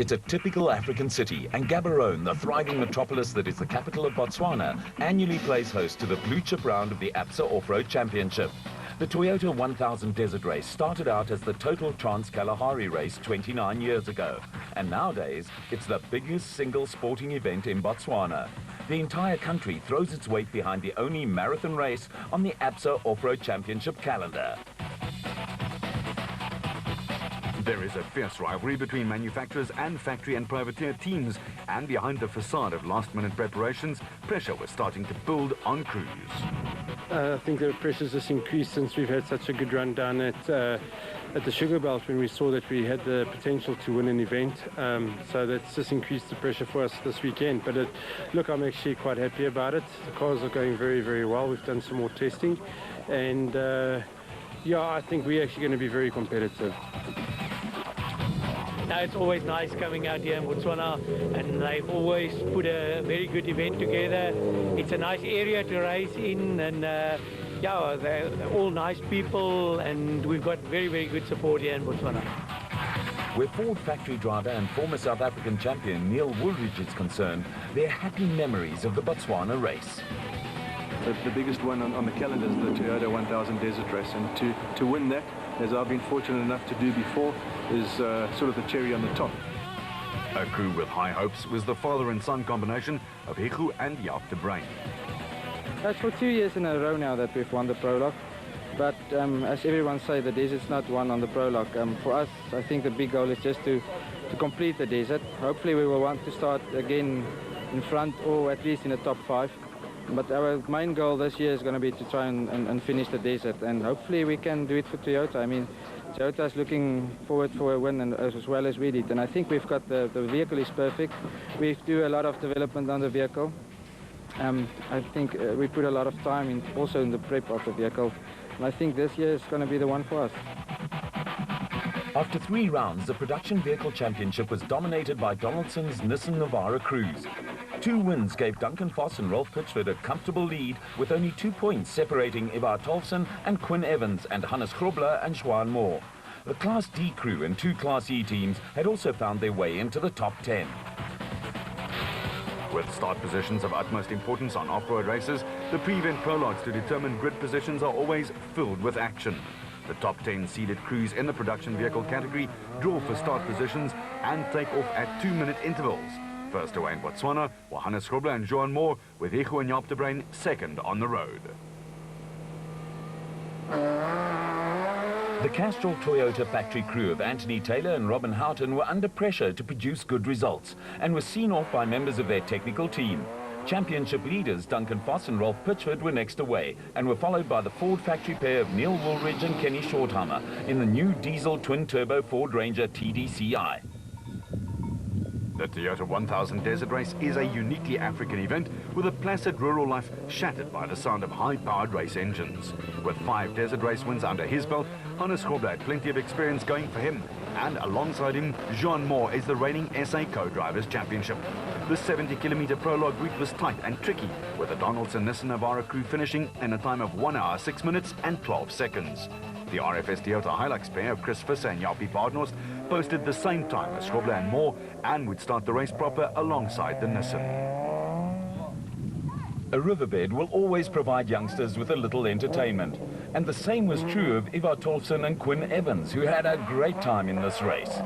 It's a typical African city, and Gaborone, the thriving metropolis that is the capital of Botswana, annually plays host to the blue-chip round of the Absa Off-Road Championship. The Toyota 1000 Desert Race started out as the Total Trans-Kalahari Race 29 years ago, and nowadays it's the biggest single sporting event in Botswana. The entire country throws its weight behind the only marathon race on the Absa Off-Road Championship calendar. There is a fierce rivalry between manufacturers and factory and privateer teams, and behind the facade of last-minute preparations, pressure was starting to build on crews. I think the pressure's just increased since we've had such a good run down at the Sugar Belt when we saw that we had the potential to win an event. So that's just increased the pressure for us this weekend. But look, I'm actually quite happy about it. The cars are going very, very well. We've done some more testing, and yeah, I think we're actually going to be very competitive. It's always nice coming out here in Botswana, and they've always put a very good event together. It's a nice area to race in, and yeah, they're all nice people, and we've got very, very good support here in Botswana. Where Ford factory driver and former South African champion Neil Woolridge is concerned, they're happy memories of the Botswana race. The biggest one on the calendar is the Toyota 1000 Desert Race, and to win that, as I've been fortunate enough to do before, is sort of the cherry on the top. A crew with high hopes was the father and son combination of Hichu and Jaap de Bruin. It's for 2 years in a row now that we've won the prologue, but as everyone says, the desert's not won on the prologue. For us, I think the big goal is just to complete the desert. Hopefully we will want to start again in front, or at least in the top 5. But our main goal this year is going to be to try and finish the desert, and hopefully we can do it for Toyota. I mean, Toyota is looking forward for a win, and as well as we did, and I think we've got the vehicle is perfect. We do a lot of development on the vehicle. I think we put a lot of time in, also in the prep of the vehicle, and I think this year is going to be the one for us. After 3 rounds, the production vehicle championship was dominated by Donaldson's Nissan Navara crews. 2 wins gave Duncan Foss and Rolf Pitchford a comfortable lead, with only 2 points separating Ivar Tolfsen and Quinn Evans and Hannes Grobler and Juan Moore. The Class D crew and 2 Class E teams had also found their way into the top 10. With start positions of utmost importance on off-road races, the pre-event prologues to determine grid positions are always filled with action. The top 10 seeded crews in the production vehicle category draw for start positions and take off at 2-minute intervals. First away in Botswana were Hannes Grobler and Juan Moore, with Hichu and Jaap de Bruin second on the road. The Castrol Toyota factory crew of Anthony Taylor and Robin Houghton were under pressure to produce good results, and were seen off by members of their technical team. Championship leaders Duncan Foss and Rolf Pitchford were next away, and were followed by the Ford factory pair of Neil Woolridge and Kenny Shorthammer in the new diesel twin-turbo Ford Ranger TDCi. The Toyota 1000 Desert Race is a uniquely African event, with a placid rural life shattered by the sound of high-powered race engines. With 5 desert race wins under his belt, Hannes Grobler had plenty of experience going for him, and alongside him, Juan Moore is the reigning SA Co-Drivers Championship. The 70-kilometer prologue route was tight and tricky, with the Donaldson Nissan Navara crew finishing in a time of 1 hour, 6 minutes and 12 seconds. The RFS Toyota Hilux pair of Chris Visser and Jaapie Baardhorst posted the same time as Grobler and Moore, and would start the race proper alongside the Nissan. A riverbed will always provide youngsters with a little entertainment, and the same was true of Ivar Tolfsen and Quinn Evans, who had a great time in this race.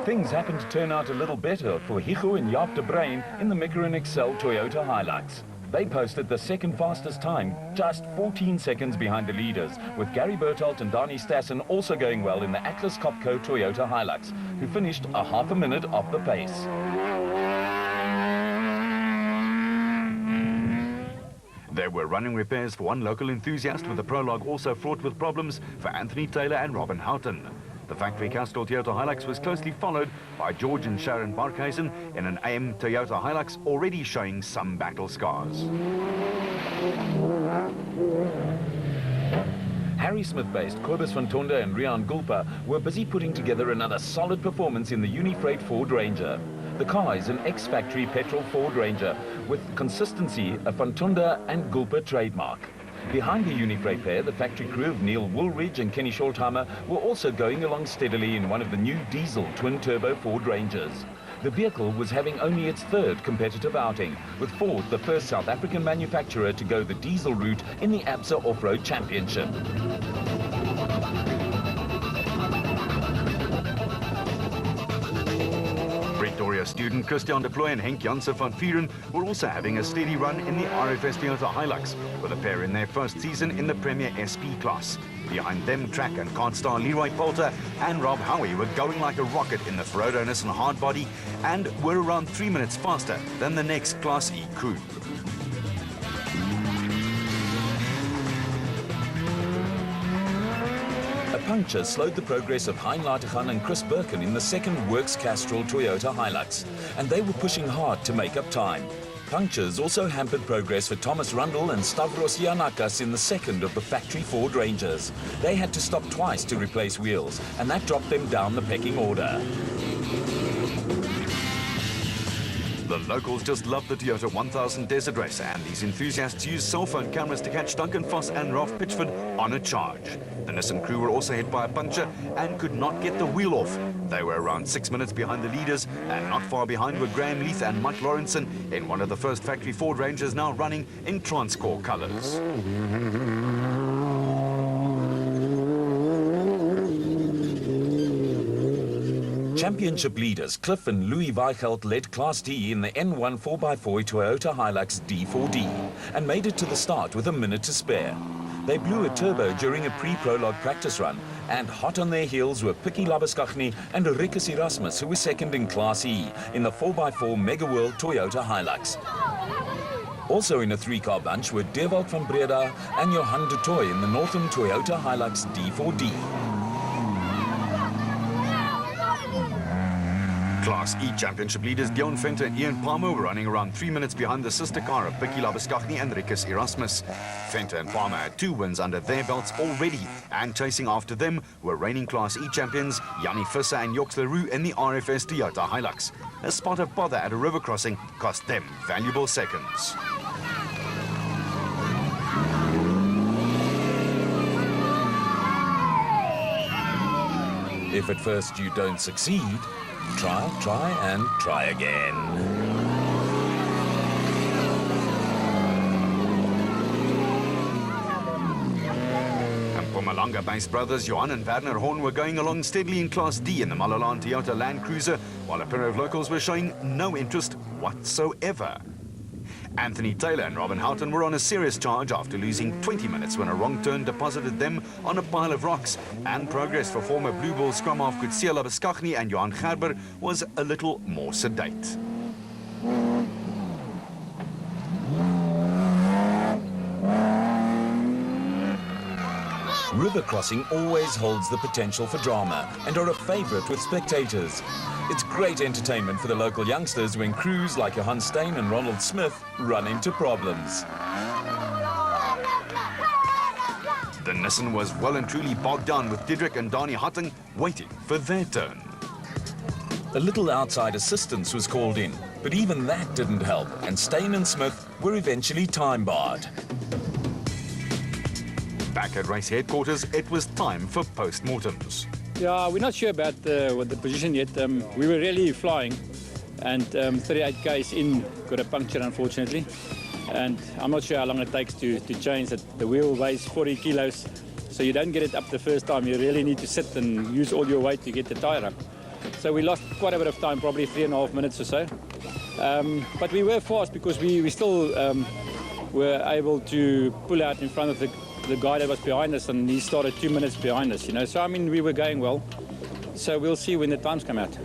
Things happened to turn out a little better for Hichu and Jaap de Bruin in the Micron Excel Toyota Hilux. They posted the second fastest time, just 14 seconds behind the leaders, with Gary Bertelt and Dani Stassen also going well in the Atlas Copco Toyota Hilux, who finished a half a minute off the pace. There were running repairs for one local enthusiast, with the prologue also fraught with problems for Anthony Taylor and Robin Houghton. The factory Castrol Toyota Hilux was closely followed by George and Sharon Barkhuizen in an AM Toyota Hilux already showing some battle scars. Harry Smith-based Kobus van Tonda and Riaan Gulpa were busy putting together another solid performance in the Unifreight Ford Ranger. The car is an ex-factory petrol Ford Ranger with consistency, a van Tonda and Gulpa trademark. Behind the Unifreight pair, the factory crew of Neil Woolridge and Kenny Schultheimer were also going along steadily in one of the new diesel twin-turbo Ford Rangers. The vehicle was having only its third competitive outing, with Ford the first South African manufacturer to go the diesel route in the ABSA Off-Road Championship. Pretoria student Christian de Plooy and Henk Janssen van Vuren were also having a steady run in the RFS Toyota Hilux, with a pair in their first season in the Premier SP class. Behind them, track and kart star Leroy Poulter and Rob Howie were going like a rocket in the Ferodo Nissan hardbody and were around 3 minutes faster than the next Class E crew. A puncture slowed the progress of Hein Lategan and Chris Birkin in the second Works Castrol Toyota Hilux, and they were pushing hard to make up time. Punctures also hampered progress for Thomas Rundle and Stavros Giannakas in the second of the factory Ford Rangers. They had to stop twice to replace wheels, and that dropped them down the pecking order. The locals just love the Toyota 1000 Desert Race, and these enthusiasts use cell phone cameras to catch Duncan Foss and Ralph Pitchford on a charge. The Nissan crew were also hit by a puncture and could not get the wheel off. They were around 6 minutes behind the leaders, and not far behind were Graham Leith and Mike Lawrenson in one of the first factory Ford Rangers now running in Transcore colours. Championship leaders Cliff and Louis Weichelt led Class D in the N1 4x4 Toyota Hilux D4D and made it to the start with a minute to spare. They blew a turbo during a pre-prologue practice run, and hot on their heels were Pikkie Labuschagne and Rikus Erasmus, who were second in Class E in the 4x4 Mega World Toyota Hilux. Also in a three-car bunch were Dewald van Breda and Johan de Toy in the Northern Toyota Hilux D4D. Class E Championship leaders Dion Venter and Ian Palmer were running around 3 minutes behind the sister car of Pikkie Labuschagne and Rikus Erasmus. Venter and Palmer had 2 wins under their belts already, and chasing after them were reigning Class E champions Jannie Visser and Joks Leroux in the RFS Toyota Hilux. A spot of bother at a river crossing cost them valuable seconds. If at first you don't succeed, try and try again. Mpumalanga-based brothers Johan and Werner Horn were going along steadily in Class D in the Malalan Toyota Land Cruiser, while a pair of locals were showing no interest whatsoever. Anthony Taylor and Robin Houghton were on a serious charge after losing 20 minutes when a wrong turn deposited them on a pile of rocks, and progress for former Blue Bull scrum half Kutsia Labuschagne and Johan Gerber was a little more sedate. River crossing always holds the potential for drama and are a favourite with spectators. It's great entertainment for the local youngsters when crews like Johan Steyn and Ronald Smith run into problems. The Nissan was well and truly bogged down, with Diedrich and Dani Hutting waiting for their turn. A little outside assistance was called in, but even that didn't help, and Steyn and Smith were eventually time-barred. Back at race headquarters, it was time for post-mortems. Yeah, we're not sure about the position yet. We were really flying, and 38 k's in, got a puncture unfortunately. And I'm not sure how long it takes to change it. The wheel weighs 40 kilos, so you don't get it up the first time. You really need to sit and use all your weight to get the tyre up. So we lost quite a bit of time, probably 3.5 minutes or so. But we were fast because we still were able to pull out in front of the guy that was behind us, and he started 2 minutes behind us, you know. So, I mean, we were going well. So we'll see when the times come out.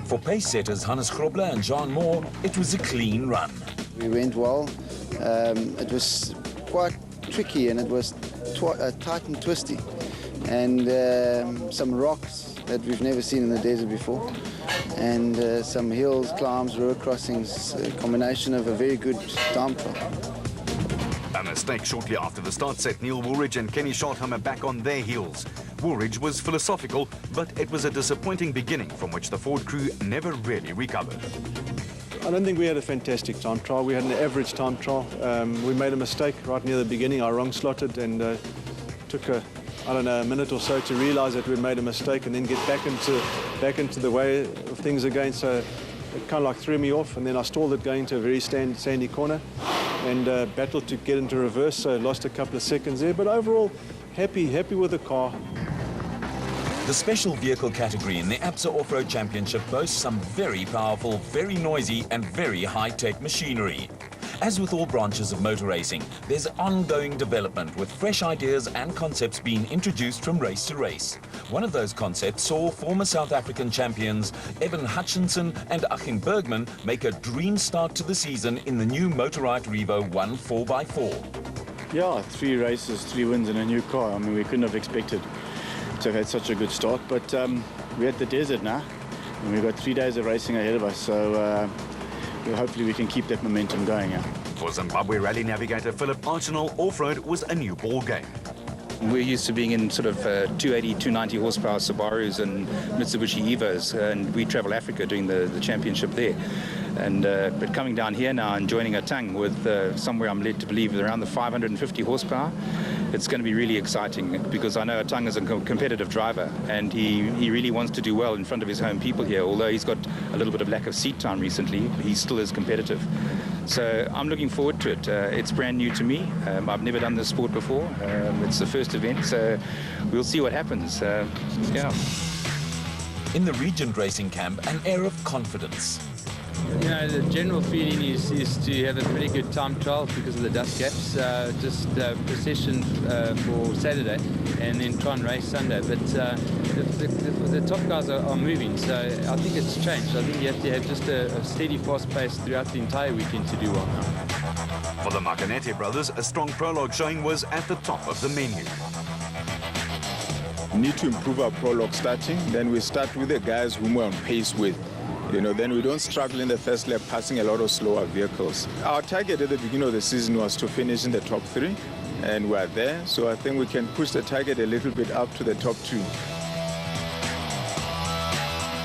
For pace setters Hannes Grobler and Jean Moore, it was a clean run. We went well. It was quite tricky, and it was tight and twisty, and some rocks that we've never seen in the desert before, and some hills, climbs, river crossings, a combination of a very good time trial. A mistake shortly after the start set Neil Woolridge and Kenny Schultheimer back on their heels. Woolridge was philosophical, but it was a disappointing beginning from which the Ford crew never really recovered. I don't think we had a fantastic time trial. We had an average time trial. We made a mistake right near the beginning. I wrong slotted and took a minute or so to realise that we'd made a mistake and then get back into the way of things again. So it kind of like threw me off, and then I stalled it going to a very sandy corner and battled to get into reverse, so lost a couple of seconds there. But overall, happy with the car. The special vehicle category in the ABSA Off-Road Championship boasts some very powerful, very noisy and very high-tech machinery. As with all branches of motor racing, there's ongoing development with fresh ideas and concepts being introduced from race to race. One of those concepts saw former South African champions Evan Hutchinson and Achim Bergman make a dream start to the season in the new Motorite Revo 1 4x4. Yeah, 3 races, 3 wins in a new car. I mean, we couldn't have expected to have had such a good start, but we're at the desert now, and we've got 3 days of racing ahead of us, so hopefully we can keep that momentum going. Yeah. For Zimbabwe rally navigator Philip Archinal, off-road was a new ball game. We're used to being in sort of 280, 290 horsepower Subarus and Mitsubishi Evos, and we travel Africa doing the championship there. And but coming down here now and joining a Tang with somewhere I'm led to believe around the 550 horsepower, it's going to be really exciting because I know Atang is a competitive driver and he really wants to do well in front of his home people here. Although he's got a little bit of lack of seat time recently, he still is competitive. So I'm looking forward to it. It's brand new to me. I've never done this sport before. It's the first event, so we'll see what happens. Yeah. In the Regent Racing camp, an air of confidence. You know, the general feeling is to have a pretty good time trial because of the dust gaps, just procession for Saturday and then try and race Sunday. But the top guys are moving, so I think it's changed. I think you have to have just a steady, fast pace throughout the entire weekend to do well. For the Makanete brothers, a strong prologue showing was at the top of the menu. We need to improve our prologue starting, then we start with the guys whom we're on pace with. You know, then we don't struggle in the first lap passing a lot of slower vehicles. Our target at the beginning of the season was to finish in the top 3, and we're there. So I think we can push the target a little bit up to the top 2.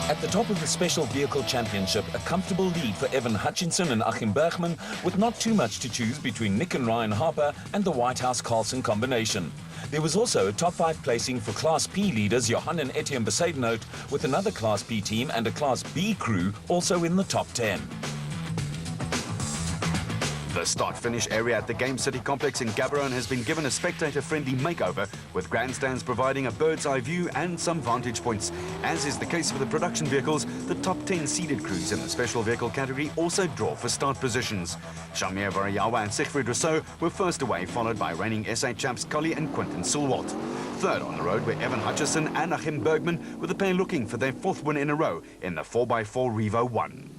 At the top of the Special Vehicle Championship, a comfortable lead for Evan Hutchinson and Achim Bergman, with not too much to choose between Nick and Ryan Harper and the Whitehouse-Carlson combination. There was also a top 5 placing for Class P leaders Johan and Etienne Besaidenout, with another Class P team and a Class B crew also in the top 10. The start-finish area at the Game City complex in Gaborone has been given a spectator-friendly makeover, with grandstands providing a bird's-eye view and some vantage points. As is the case for the production vehicles, the top 10 seeded crews in the special vehicle category also draw for start positions. Shamir Varayawa and Siegfried Rousseau were first away, followed by reigning SA champs Collie and Quentin Sulwalt. Third on the road were Evan Hutchison and Achim Bergman, with the pair looking for their 4th win in a row in the 4x4 Revo 1.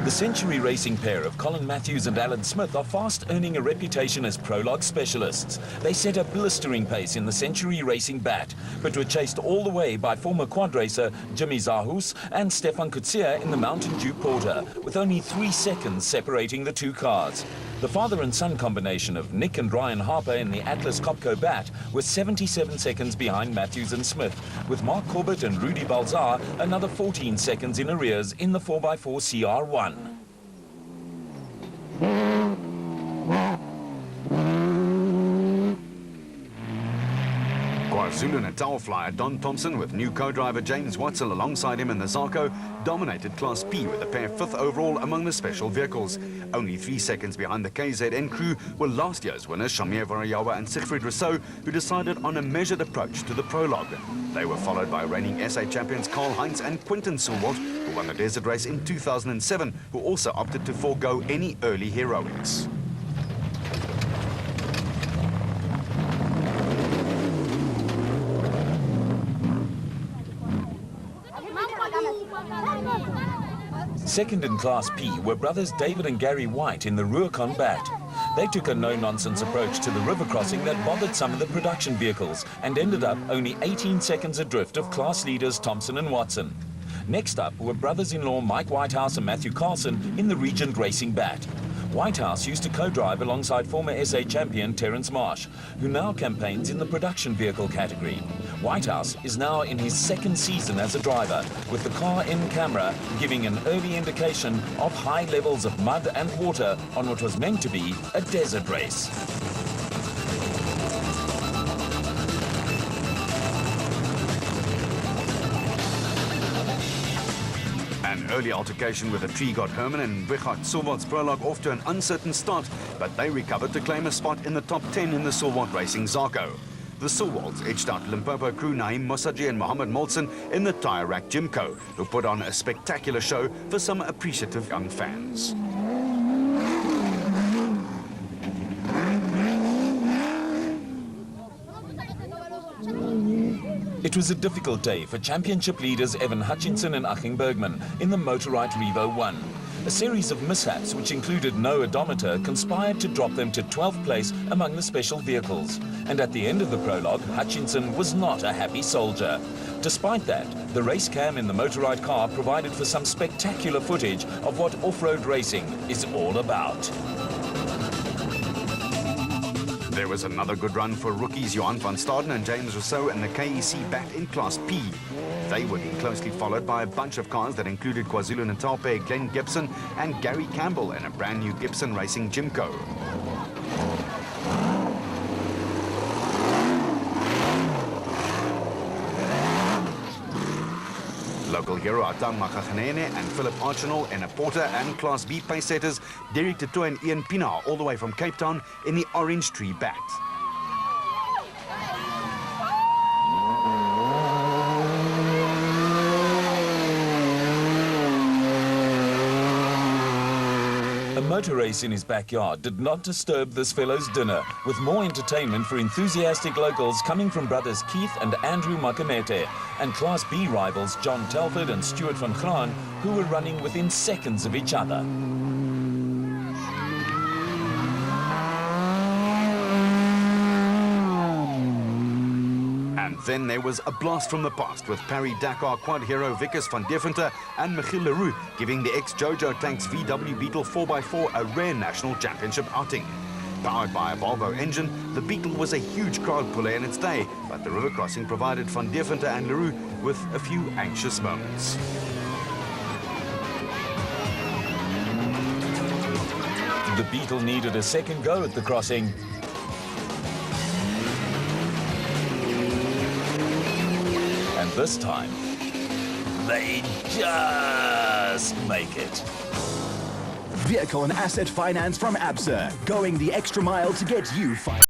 The Century Racing pair of Colin Matthews and Alan Smith are fast earning a reputation as prologue specialists. They set a blistering pace in the Century Racing bat, but were chased all the way by former quad racer Jimmy Zahus and Stefan Kutsia in the Mountain Dew Porter, with only 3 seconds separating the 2 cars. The father and son combination of Nick and Ryan Harper in the Atlas Copco bat was 77 seconds behind Matthews and Smith, with Mark Corbett and Rudy Balzar another 14 seconds in arrears in the 4x4 CR1. KwaZulu-Natal flyer Don Thompson, with new co-driver James Watson alongside him in the Zarko, dominated Class P with the pair 5th overall among the special vehicles. Only 3 seconds behind the KZN crew were last year's winners Shamir Varayawa and Siegfried Rousseau, who decided on a measured approach to the prologue. They were followed by reigning SA champions Karl Heinz and Quentin Sulwalt, who won the desert race in 2007, who also opted to forego any early heroics. Second in Class P were brothers David and Gary White in the Ruricon bat. They took a no-nonsense approach to the river crossing that bothered some of the production vehicles and ended up only 18 seconds adrift of class leaders Thompson and Watson. Next up were brothers-in-law Mike Whitehouse and Matthew Carlson in the Regent Racing bat. Whitehouse used to co-drive alongside former SA champion Terence Marsh, who now campaigns in the production vehicle category. Whitehouse is now in his second season as a driver, with the car in camera giving an early indication of high levels of mud and water on what was meant to be a desert race. An early altercation with a tree got Herman and Richard Silwart's prologue off to an uncertain start, but they recovered to claim a spot in the top 10 in the Silwart Racing Zarko. The Silwarts edged out Limpopo crew Naeem Mosaji and Mohammed Molson in the tyre rack Jimco, who put on a spectacular show for some appreciative young fans. It was a difficult day for championship leaders Evan Hutchinson and Achim Bergman in the Motorite Revo 1. A series of mishaps, which included no odometer, conspired to drop them to 12th place among the special vehicles. And at the end of the prologue, Hutchinson was not a happy soldier. Despite that, the race cam in the Motorite car provided for some spectacular footage of what off-road racing is all about. There was another good run for rookies Johan van Staden and James Rousseau in the KEC bat in Class P. They would be closely followed by a bunch of cars that included KwaZulu-Natal pair Glenn Gibson and Gary Campbell in a brand new Gibson Racing Jimco. Local hero Atang Makakhanene and Philip Archinal in a Porter and Class B pace setters, Derek Tutu and Ian Pienaar all the way from Cape Town in the Orange Tree bat. A motor race in his backyard did not disturb this fellow's dinner, with more entertainment for enthusiastic locals coming from brothers Keith and Andrew Makamete, and Class B rivals John Telford and Stuart van Graan, who were running within seconds of each other. And then there was a blast from the past with Paris-Dakar quad hero Vickers van Deventer and Michiel Leroux giving the ex-Jojo Tanks VW Beetle 4x4 a rare national championship outing. Powered by a Volvo engine, the Beetle was a huge crowd puller in its day, but the river crossing provided van Deventer and Leroux with a few anxious moments. The Beetle needed a second go at the crossing. And this time, they just make it. Vehicle and asset finance from ABSA, going the extra mile to get you financed.